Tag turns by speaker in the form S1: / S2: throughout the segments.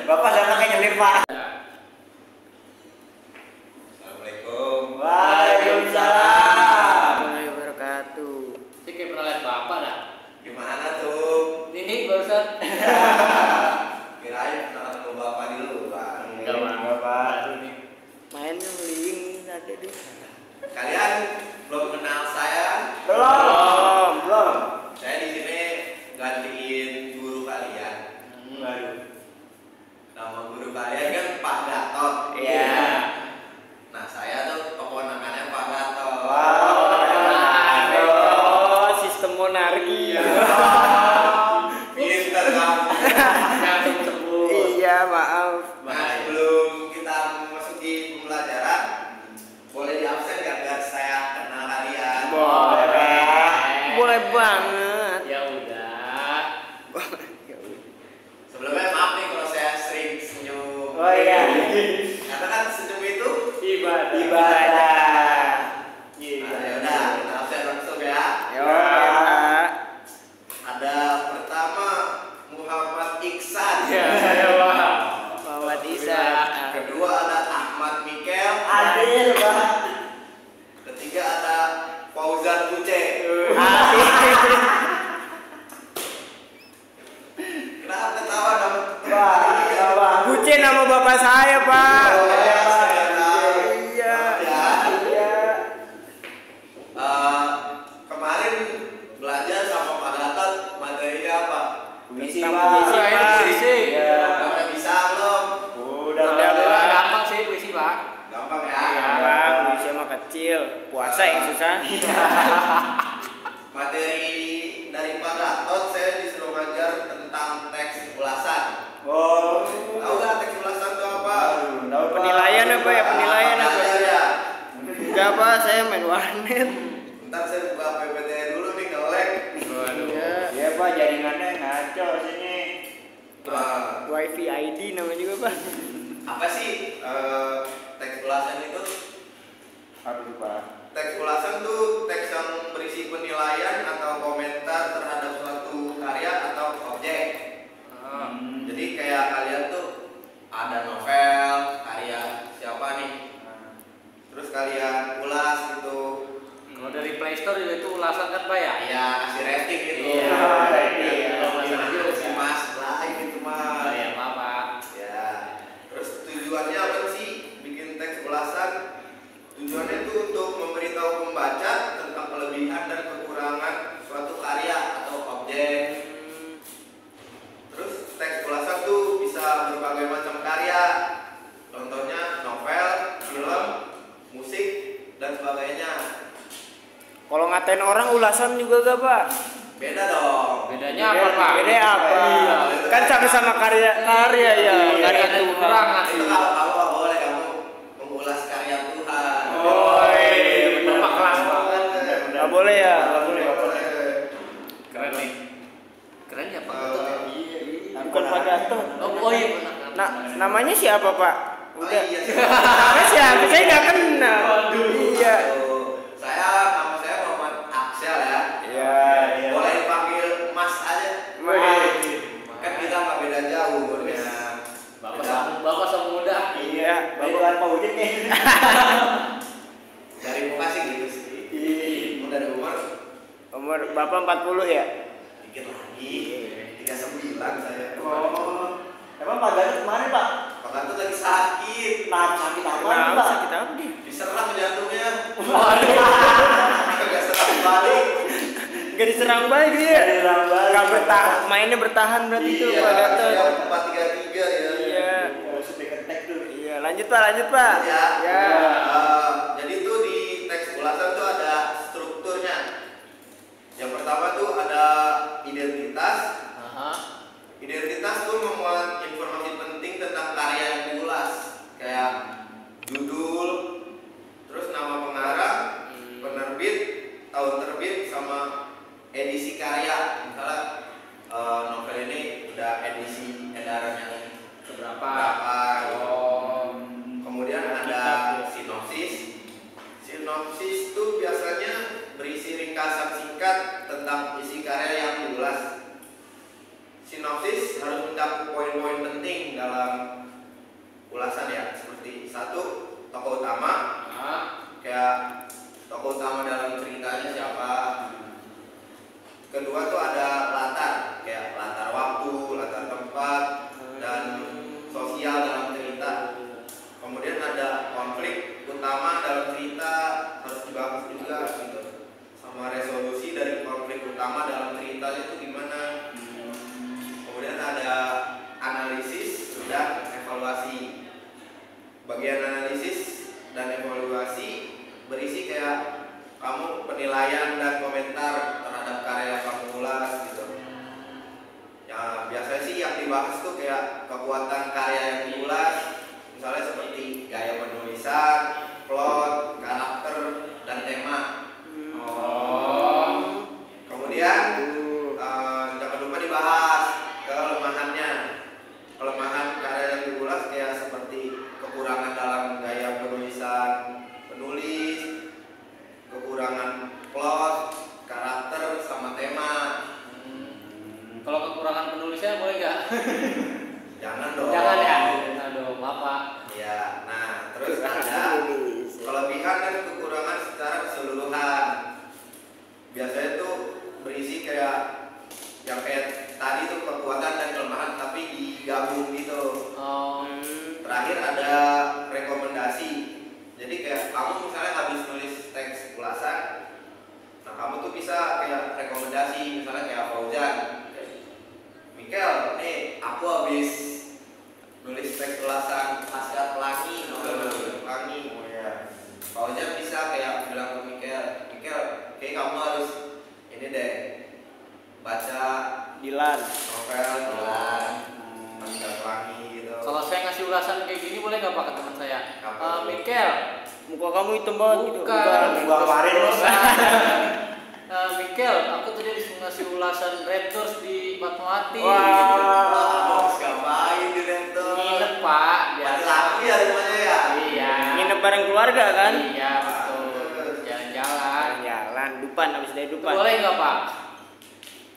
S1: Bapak datang kayak nyelir Pak.
S2: Assalamualaikum.
S1: Waalaikumsalam.
S3: Warahmatullahi wabarakatuh.
S4: Saya kayak pernah lihat bapak dah.
S2: Gimana tuh?
S4: Ini barusan.
S2: Kirain pernah ketemu bapak di luar.
S4: Enggak
S1: Enggak, Pak.
S4: baru nih.
S3: Main link ada deh.
S2: Kalian belum kenal saya?
S1: Belum.
S2: Saya di sini gantiin guru kalian.
S1: Baru.
S2: Nama guru kalian kan Pak Gatot.
S1: Iya.
S2: Nah, saya tuh keponakannya Pak Gatot.
S3: Oh, sistem monarki.
S2: Pinter kamu.
S4: Kami sebut.
S3: Iya, maaf.
S2: Nah, sebelum kita memasuki pembelajaran, boleh di absen nggak biar saya kenal kalian?
S3: Boleh,
S1: Pak.
S3: Boleh banget.
S4: Ya udah.
S2: Sebelumnya maaf nih kalau saya sering senyum.
S1: Oh iya.
S2: Karena kan senyum itu
S4: Ibadah.
S1: Ibadah.
S2: Nah, ya udah, kita absen langsung ya.
S3: Yo, Pak.
S2: Ada pertama Muhammad Iksan.
S4: Ya, saya Pak.
S3: Muhammad Isa.
S2: Kedua ada Ahmad Mikel.
S1: Adil, Pak.
S2: Ketiga ada Fauzan Buce.
S3: Adil.
S2: Kenapa ketawa dong?
S1: Pak.
S3: Buce nama bapak saya, Pak.
S2: Oh, ya, saya tahu.
S3: Iya.
S2: Ya.
S3: Iya.
S2: Kemarin belajar sama Pak Gatot materinya apa?
S1: Puisi,
S3: Tentang
S1: Pak.
S3: puisi, Pak.
S4: Puisi.
S1: Iya.
S2: Udah bisa belum?
S1: Udah,
S3: Udah,
S1: Pak.
S3: Pak.
S4: Gampang sih puisi Pak.
S2: Gampang ya.
S3: Bang, Indonesia mah kecil. Puasa yang susah.
S2: Materi dari Pak Gatot saya disuruh ngajar tentang teks ulasan.
S1: Oh.
S2: Tahu nggak teks ulasan itu apa?
S1: Tahu, Pak.
S3: Penilaian apa ya? Penilaian apa?
S2: Belajar ya.
S3: Enggak, Pak, saya main warnet.
S2: Ntar saya buka PPT dulu nih nge-lag.
S3: Iya.
S1: Iya, Pak, jaringannya ngaco sini.
S3: Wifi ID namanya juga, Pak.
S2: Apa sih teks ulasan itu?
S1: Aduh, Pak.
S2: Teks ulasan tuh teks yang berisi penilaian atau komentar terhadap suatu karya atau objek. Jadi kayak kalian tuh ada novel karya siapa nih, terus kalian ulas gitu.
S4: Kalau dari Play Store juga itu ulasan kan Pak ya?
S2: Ya kasih rating gitu.
S4: Iya.
S2: Ulasan aja si mas lain gitu
S4: Oh,
S2: mas.
S4: ya maaf Pak.
S2: Ya. Terus tujuannya apa sih bikin teks ulasan? Tujuannya itu untuk memberitahu pembaca tentang kelebihan dan kekurangan suatu karya atau objek. Terus teks ulasan tuh bisa berbagai macam karya. Contohnya novel, film, musik, dan sebagainya.
S3: Kalau ngatain orang ulasan juga gak, Pak?
S2: Beda dong.
S4: Bedanya apa Pak?
S3: Beda apa?
S4: Iya.
S3: Kan sama-sama karya ya,
S4: Iya,
S3: karya
S4: ada
S3: Tuhan.
S4: kekurangan.
S2: Itu kalau kamu nggak boleh kamu mengulas karya Tuhan.
S3: Oh, iya, bener.
S4: Bapak kelas banget.
S3: Gak boleh ya, gak boleh.
S4: Keren nih. Keren ya Pak Gatot ya?
S3: Bukan Pak Gatot.
S4: Oh iya benar.
S3: Nah, namanya siapa, Pak?
S2: Oh
S3: Udah.
S2: iya sih.
S3: Namanya siapa? Saya nggak kenal. Iya.
S2: Saya nama saya Muhammad Aksel ya.
S3: Iya.
S2: Boleh dipanggil Mas aja. Kan kita nggak beda jauh umurnya.
S4: Bapak sama muda.
S3: Iya.
S1: Bapak Pak Ujit nih.
S2: Dari muka sih gitu sih. Dari umur
S3: Umur Bapak 40 ya?
S2: dikit lagi. 39 saya.
S1: Oh. Emang Pak Gatot kemarin, Pak?
S2: Pak Gatot lagi sakit.
S1: Nah, sakit apa nih,
S3: Kenapa?
S1: Pak?
S3: Sakit apa dia?
S2: Diserang jantungnya.
S3: Waduh.
S2: Agak serang balik.
S3: Gak diserang balik dia.
S1: Diserang balik.
S3: Gak bertahan, mainnya bertahan berarti itu
S2: Iya,
S3: Pak Gatot.
S2: yang 4-3-3 ya.
S3: Iya.
S1: Harus diketek tuh.
S3: Iya, lanjut Pak, lanjut Pak.
S2: Ya.
S3: Ya.
S2: Jadi itu di teks ulasan tuh ada strukturnya. Yang pertama tuh ada identitas. Identitas tuh memuat informasi penting tentang karya yang diulas, kayak judul, terus nama pengarang, penerbit, tahun terbit, sama edisi karya. Misalnya novel ini udah edisi edaran yang
S4: Berapa?
S2: berapa.
S4: Oh.
S2: Kemudian ada sinopsis. ulasan ya, seperti satu tokoh utama,
S4: Ah,
S2: kayak tokoh utama dalam ceritanya siapa. Kedua tuh ada latar, kayak latar waktu, latar tempat, dan sosial dalam cerita. Kemudian ada konflik utama dalam cerita harus dibahas juga gitu, sama resolusi dari konflik utama dalam cerita itu gimana. Kemudian ada analisis dan evaluasi. Bagian analisis dan evaluasi berisi kayak kamu penilaian dan komentar terhadap karya yang kamu ulas gitu. Ya biasanya sih yang dibahas tuh kayak kekuatan karya yang diulas, misalnya seperti gaya penulisan, plot, karakter, dan tema. Kemudian jangan lupa dibahas kelemahannya. Kelemahan karya yang diulas kayak seperti kekurangan dalam gaya penulisan penulis, kekurangan plot, karakter, sama tema.
S4: kalau kekurangan penulisnya boleh nggak?
S2: Jangan dong.
S4: Jangan ya. Aduh, maaf Pak.
S2: Ya, nah terus ada kelebihan dan kekurangan secara keseluruhan. Biasanya tuh berisi kayak yang kayak tadi tuh kekuatan dan kelemahan tapi digabung gitu. Terakhir ada rekomendasi. Jadi kayak kamu misalnya habis nulis teks ulasan, nah kamu tuh bisa kayak rekomendasi, misalnya kayak Fauzan, Mikel, nih aku habis nulis teks ulasan Laskar Pelangi, novel Pelangi.
S1: Oh ya.
S2: Fauzan bisa kayak bilang ke Mikel, kayak kamu harus ini deh baca
S3: Dilan.
S2: novel Dilan, Laskar Pelangi gitu.
S4: Kalau saya ngasih ulasan kayak gini boleh nggak Pak ke teman saya?
S2: Apa?
S4: Mikel.
S3: Muka kamu hitam banget gitu.
S4: Bukan.
S1: Gua kemarin Bos.
S4: Mikel, aku tadi habis ngasih ulasan Red Doors di Fatmawati.
S2: Wah, ngapain di rental?
S4: Nginep Pak.
S2: Mati lampu ya rumahnya ya?
S4: Iya.
S3: Nginep bareng keluarga kan?
S4: Iya betul. Jalan-jalan.
S3: Jalan, Dupan habis dari
S4: Itu
S3: Dupan.
S4: boleh nggak Pak?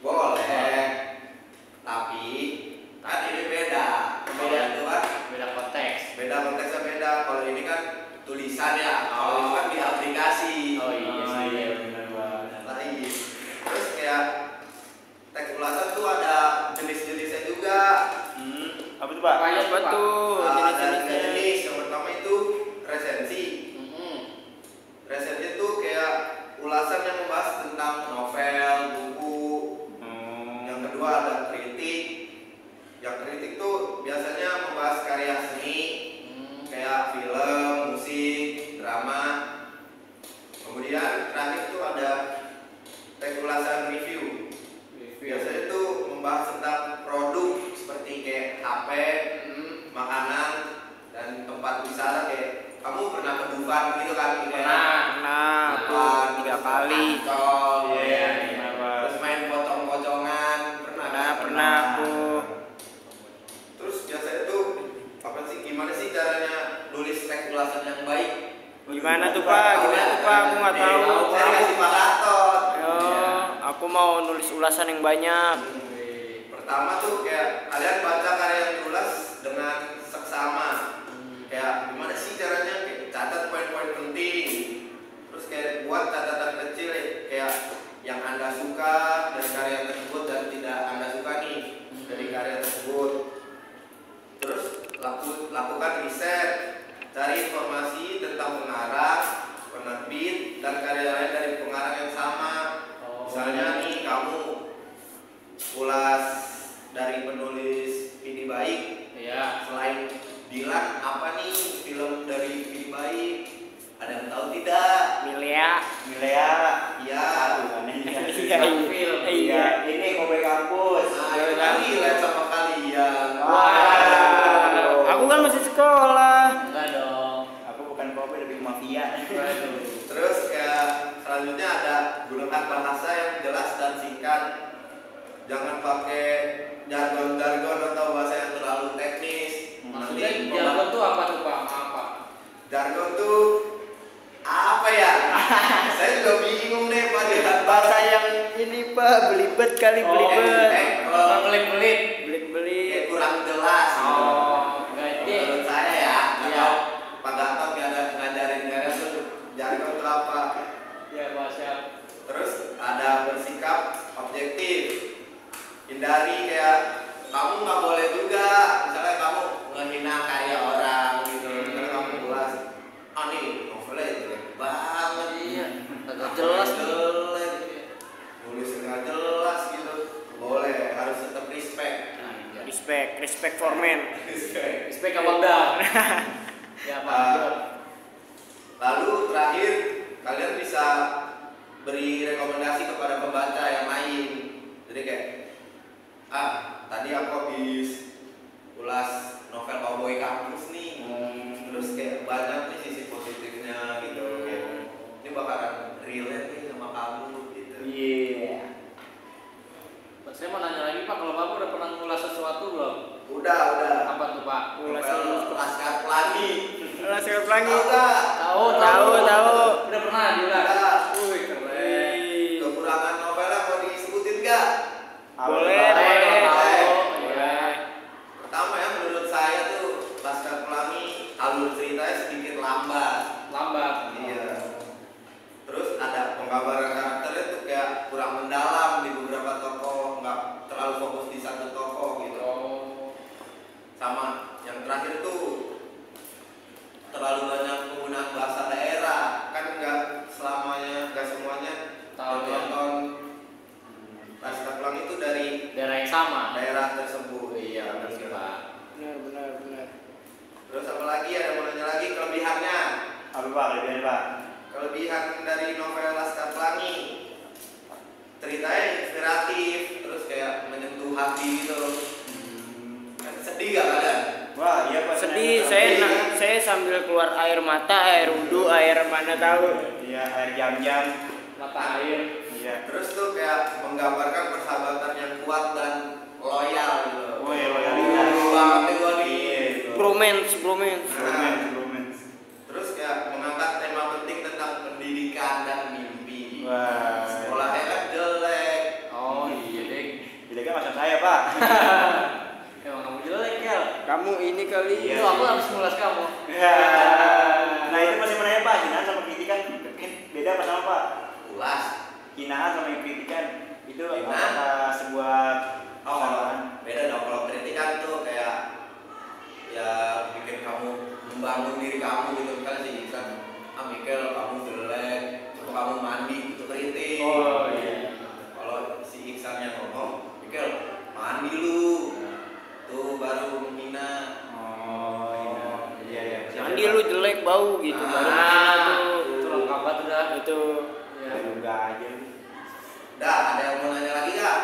S2: Boleh. Tapi kan ini beda. Kalau
S4: Beda.
S2: itu kan
S4: Beda konteks.
S2: beda konteksnya beda. Kalau ini kan tulisan ya. Kalau itu kan di aplikasi.
S4: Oh iya sih.
S1: benar banget.
S2: Lain. Terus kayak teks ulasan tuh ada jenis-jenisnya juga.
S1: Apa tuh, Pak?
S4: Kayak
S3: Apa tuh?
S2: Ada
S3: Jenis-jenisnya.
S2: jenis. Yang pertama itu resensi. Resensi itu kayak ulasan yang membahas tentang novel, buku. Yang kedua ada kritik. Yang kritik tuh biasanya membahas karya seni, kayak film, musik, drama. Kemudian terakhir tuh ada teks ulasan review. Biasanya itu membahas tentang produk seperti kayak HP, makanan, dan tempat wisata. Kayak kamu pernah ke Dufan gitu kan?
S3: Pernah aku 3 kali.
S2: Ancol,
S1: Iya,
S2: ya.
S1: Pak.
S2: Terus main pocong-pocongan,
S3: Pernah aku.
S2: Terus biasanya tuh apa sih? Gimana sih caranya nulis teks ulasan yang baik?
S3: Gimana tuh Pak? Gimana tuh Pak? Aku nggak tahu.
S2: Saya kasih Pak Gatot.
S3: Oh, aku mau nulis ulasan yang banyak.
S2: Pertama tuh kayak kalian baca karya yang diulas dengan seksama. Kayak gimana sih caranya? Kayak catat poin-poin penting. Terus kayak buat catatan kecil kayak yang Anda suka dari karya tersebut dan tidak Anda suka nih dari karya tersebut. Terus lakukan riset, cari informasi tentang pengarang, penerbit, dan karya lain dari pengarang yang sama. Misalnya nih kamu ulas dari penulis Vidi Baik.
S4: Iya.
S2: Selain Dilan, apa nih film dari Vidi Baik? Ada yang tahu tidak?
S3: Milea.
S1: Milea.
S2: Iya.
S1: Iya, ini Kobe Kampus.
S2: Nah, itu kan relate sama kalian.
S3: Wow. Aku kan masih sekolah.
S4: Enggak dong.
S1: Aku bukan Kobe, lebih mafia.
S4: Waduh.
S2: Terus kayak selanjutnya ada gunakan bahasa yang jelas dan singkat. Jangan pakai jargon-jargon atau bahasa yang terlalu teknis.
S4: Maksudnya jargon tuh apa tuh Pak? Apa?
S2: Jargon tuh apa ya? Saya juga bingung deh Pak.
S3: Bahasa yang ini Pak, belibet kali belibet.
S2: Kalau
S4: Pelit-pelit.
S3: Belit-belit.
S2: kayak kurang jelas gitu.
S4: Oh.
S3: komen.
S4: Respect Abang Dan. Ya, Pak.
S2: Lalu terakhir kalian bisa beri rekomendasi kepada pembaca yang lain. Jadi kayak tadi aku habis ulas novel Cowboy Kampus nih. Terus kayak banyak nih sisi positifnya gitu. Kayak, ini bakalan relate nih sama kamu gitu.
S3: Iya.
S4: Saya mau nanya lagi Pak, kalau Bapak udah pernah ngulas sesuatu belum?
S2: Udah.
S4: Apa tuh Pak?
S2: Novel Laskar Pelangi.
S3: Laskar Pelangi.
S2: Tahu nggak?
S3: Tahu.
S4: Udah pernah diulas?
S2: Udah.
S4: Wih, keren.
S2: Kekurangan novelnya mau disebutin nggak?
S3: Boleh.
S2: Pertama ya, menurut saya tuh Laskar Pelangi alur ceritanya sedikit lambat. Iya. Terus ada penggambaran karakternya tuh kayak kurang mendalam di beberapa tokoh, nggak terlalu fokus di satu tokoh gitu. Sama yang terakhir tuh terlalu banyak penggunaan bahasa daerah, kan nggak semuanya
S4: Tahu ya.
S2: nonton Laskar Pelangi itu dari
S4: Daerah yang sama.
S2: daerah tersebut.
S4: Iya, benar sih Pak.
S3: Benar.
S2: Terus apa lagi, ada mau nanya lagi kelebihannya?
S1: Apa Pak? Kelebihan Pak?
S2: Kelebihan dari novel Laskar Pelangi, ceritanya inspiratif, terus kayak menyentuh hati gitu. Sedih gak kalian?
S1: Wah, iya Pak.
S3: Sedih,
S1: Senang.
S3: saya sambil keluar air mata, air wudhu, air mana tahu.
S1: Iya, air jam-jam.
S4: Mata air.
S1: Iya.
S2: Terus tuh kayak menggambarkan persahabatan yang kuat dan loyal gitu.
S1: Oh iya, loyalitas.
S2: Seru banget nih gua nih.
S1: Iya, itu.
S3: Bromance.
S1: Bromance.
S2: Terus kayak mengangkat tema penting tentang pendidikan dan mimpi.
S1: Wah.
S2: Sekolahnya kan jelek.
S4: Oh iya deh.
S1: Jadi kan maksud saya Pak.
S4: Emang kamu jelek Kel.
S3: Kamu ini kali.
S1: Iya.
S4: Itu aku habis ngulas kamu.
S1: Ya. Nah itu masih menanya Pak, hinaan sama kritikan beda apa sama Pak?
S2: Ulas.
S1: Hinaan sama kritikan itu
S2: Hinaan?
S1: apakah sebuah kesalahan?
S2: Beda dong. Kalau kritikan tuh kayak ya bikin kamu membangun diri kamu gitu. Misalnya si Iksan, Mikel kamu jelek, coba kamu mandi, itu kritik.
S1: Oh iya.
S2: Kalau si Iksan yang ngomong, Mikel mandi lu, tuh baru menghina.
S1: Oh iya.
S3: Mandi lu jelek bau gitu. Baru
S2: Ah.
S3: menghina tuh.
S4: Itu lengkap banget udah.
S3: Itu.
S4: Ya.
S1: Juga aja.
S2: Dah, ada yang mau nanya lagi gak?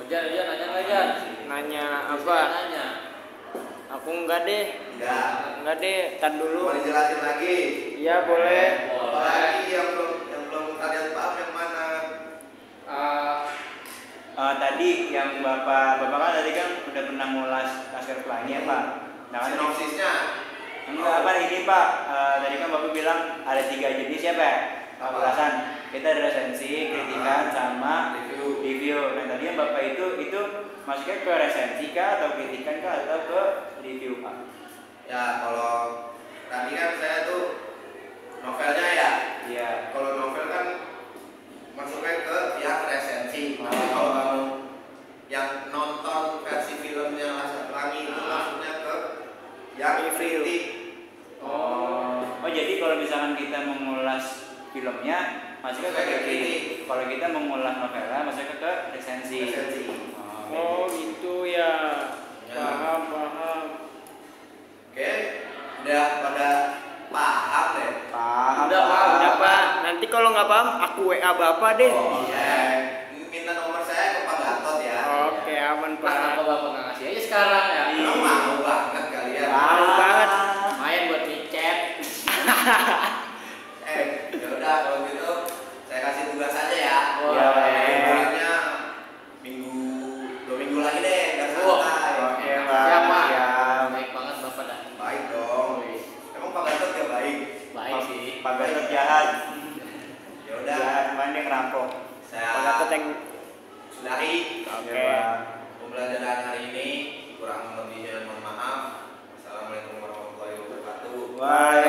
S4: Jan, nanya lagi Jan.
S3: Nanya apa?
S4: Nanya.
S3: Aku enggak deh. Enggak deh, tar
S2: Mau
S3: dulu.
S2: dijelasin lagi?
S3: Iya boleh.
S2: Apalagi yang belum kalian paham yang mana?
S1: Tadi yang bapak kan tadi kan udah pernah ngulas Laskar Pelangi ya Pak. Nah kan
S2: Sinopsisnya?
S1: enggak apa ini Pak. Tadi kan bapak bilang ada 3 jenis ya Pak. Ulasan. Kita ada resensi, kritikan, sama review. Nah tadi yang bapak itu maksudnya ke resensi kah atau kritikan kah atau ke review Pak?
S2: Ya kalau tadi kan saya tuh novelnya ya.
S1: Iya.
S2: Kalau novel kan masuknya ke pihak resensi.
S1: Oh.
S2: Tapi kalau kamu yang nonton versi filmnya Laskar Pelangi itu masuknya ke yang kritik.
S1: Oh jadi kalau misalkan kita mengulas filmnya masuknya ke kritik. Kalau kita mengulas novelnya masuknya ke resensi.
S2: Resensi.
S3: Oh gitu ya. Paham.
S2: Oke, udah pada paham deh.
S1: Paham.
S4: Udah, Pak.
S3: Udah Pak. Nanti kalau nggak paham aku WA Bapak deh.
S2: Oh iya. Minta nomor saya ke Pak Gatot ya.
S3: Oke aman
S4: Pak, kenapa
S3: Pak.
S4: Bapak nggak ngasih aja sekarang ya?
S2: Emang mau banget kalian.
S3: Mau banget.
S4: Main buat micet.
S2: Ya udah kalau gitu saya kasih tugas aja ya.
S1: Iya, Pak.
S2: Bulannya 2 minggu lagi deh, biar santai.
S1: Oke Pak.
S4: Siapa?
S1: Siap.
S4: Baik banget Bapak dah.
S2: Baik dong. Emang Pak Gatot ya baik.
S4: Baik sih.
S1: Pak Gatot jahat.
S2: Ya udah,
S1: Jahat mana ngerapok.
S2: saya
S3: Pak Gatot yang
S2: sudahi
S3: Oke.
S2: pembelajaran hari ini. Kurang lebihnya mohon maaf. Assalamualaikum warahmatullahi wabarakatuh.
S1: Waalaikumsalam.